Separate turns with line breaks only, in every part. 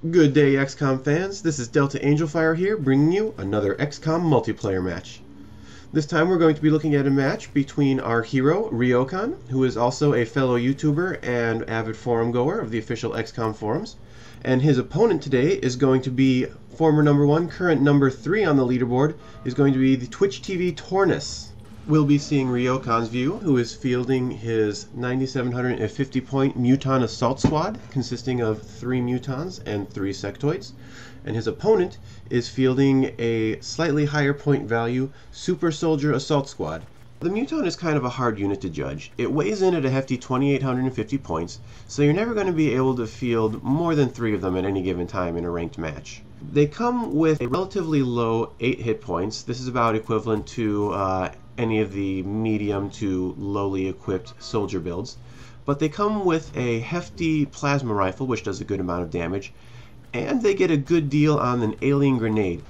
Good day, XCOM fans. This is Delta Angelfire here, bringing you another XCOM multiplayer match. This time we're going to be looking at a match between our hero, Ryokan, who is also a fellow YouTuber and avid forum goer of the official XCOM forums, and his opponent today is going to be former number 1, current number 3 on the leaderboard, is going to be the Twitch TV Tornis. We'll be seeing Ryokan's view, who is fielding his 9,750-point Muton Assault Squad, consisting of 3 Mutons and 3 Sectoids. And his opponent is fielding a slightly higher point value Super Soldier Assault Squad. The Muton is kind of a hard unit to judge. It weighs in at a hefty 2,850 points, so you're never going to be able to field more than 3 of them at any given time in a ranked match. They come with a relatively low 8 hit points. This is about equivalent to any of the medium to lowly equipped soldier builds, but they come with a hefty plasma rifle which does a good amount of damage, and they get a good deal on an alien grenade,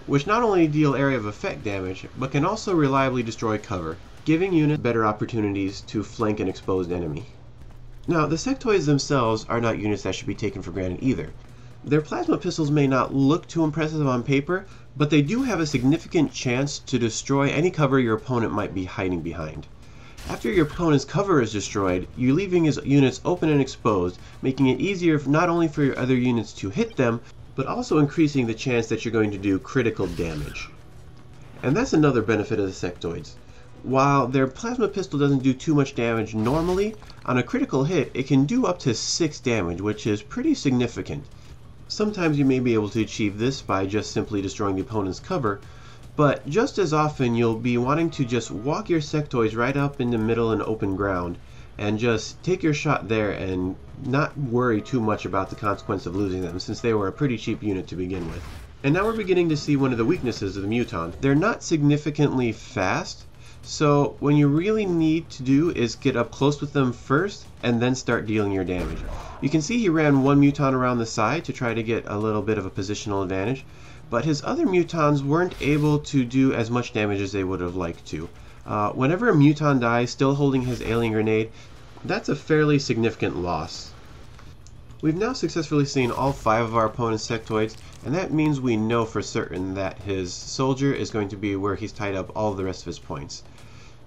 which not only deal area of effect damage, but can also reliably destroy cover, giving units better opportunities to flank an exposed enemy. Now, the sectoids themselves are not units that should be taken for granted either. Their plasma pistols may not look too impressive on paper, but they do have a significant chance to destroy any cover your opponent might be hiding behind. After your opponent's cover is destroyed, you're leaving his units open and exposed, making it easier not only for your other units to hit them, but also increasing the chance that you're going to do critical damage. And that's another benefit of the sectoids. While their plasma pistol doesn't do too much damage normally, on a critical hit it can do up to 6 damage, which is pretty significant. Sometimes you may be able to achieve this by just simply destroying the opponent's cover, but just as often you'll be wanting to just walk your sectoids right up in the middle and open ground and just take your shot there and not worry too much about the consequence of losing them, since they were a pretty cheap unit to begin with. And now we're beginning to see one of the weaknesses of the Muton. They're not significantly fast, so what you really need to do is get up close with them first and then start dealing your damage. You can see he ran one Muton around the side to try to get a little bit of a positional advantage, but his other Mutons weren't able to do as much damage as they would have liked to. Whenever a Muton dies still holding his alien grenade, that's a fairly significant loss. We've now successfully seen all 5 of our opponent's sectoids, and that means we know for certain that his soldier is going to be where he's tied up all the rest of his points.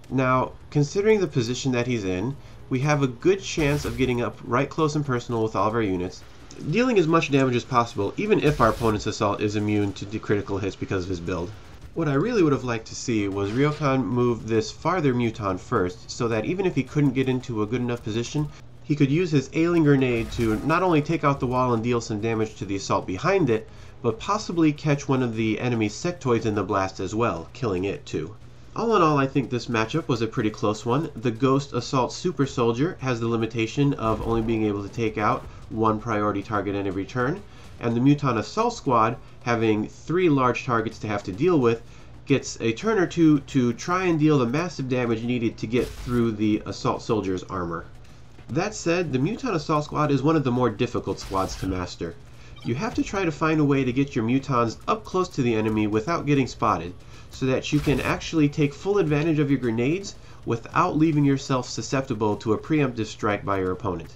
Now, considering the position that he's in, we have a good chance of getting up right close and personal with all of our units, dealing as much damage as possible, even if our opponent's assault is immune to the critical hits because of his build. What I really would have liked to see was Ryokan move this farther Muton first, so that even if he couldn't get into a good enough position, he could use his alien grenade to not only take out the wall and deal some damage to the assault behind it, but possibly catch one of the enemy's sectoids in the blast as well, killing it too. All in all, I think this matchup was a pretty close one. The Ghost Assault Super Soldier has the limitation of only being able to take out 1 priority target in every turn, and the Muton Assault Squad, having 3 large targets to have to deal with, gets a turn or 2 to try and deal the massive damage needed to get through the Assault Soldier's armor. That said, the Muton Assault Squad is one of the more difficult squads to master. You have to try to find a way to get your Mutons up close to the enemy without getting spotted, so that you can actually take full advantage of your grenades without leaving yourself susceptible to a preemptive strike by your opponent.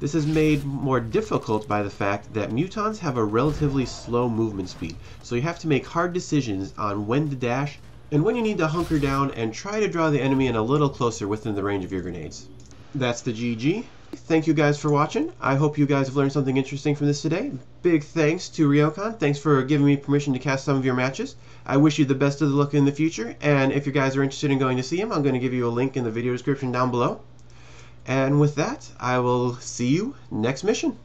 This is made more difficult by the fact that Mutons have a relatively slow movement speed, so you have to make hard decisions on when to dash and when you need to hunker down and try to draw the enemy in a little closer within the range of your grenades. That's the GG. Thank you guys for watching. I hope you guys have learned something interesting from this today. Big thanks to Ryokan. Thanks for giving me permission to cast some of your matches. I wish you the best of the luck in the future, and if you guys are interested in going to see him, I'm going to give you a link in the video description down below. And with that, I will see you next mission.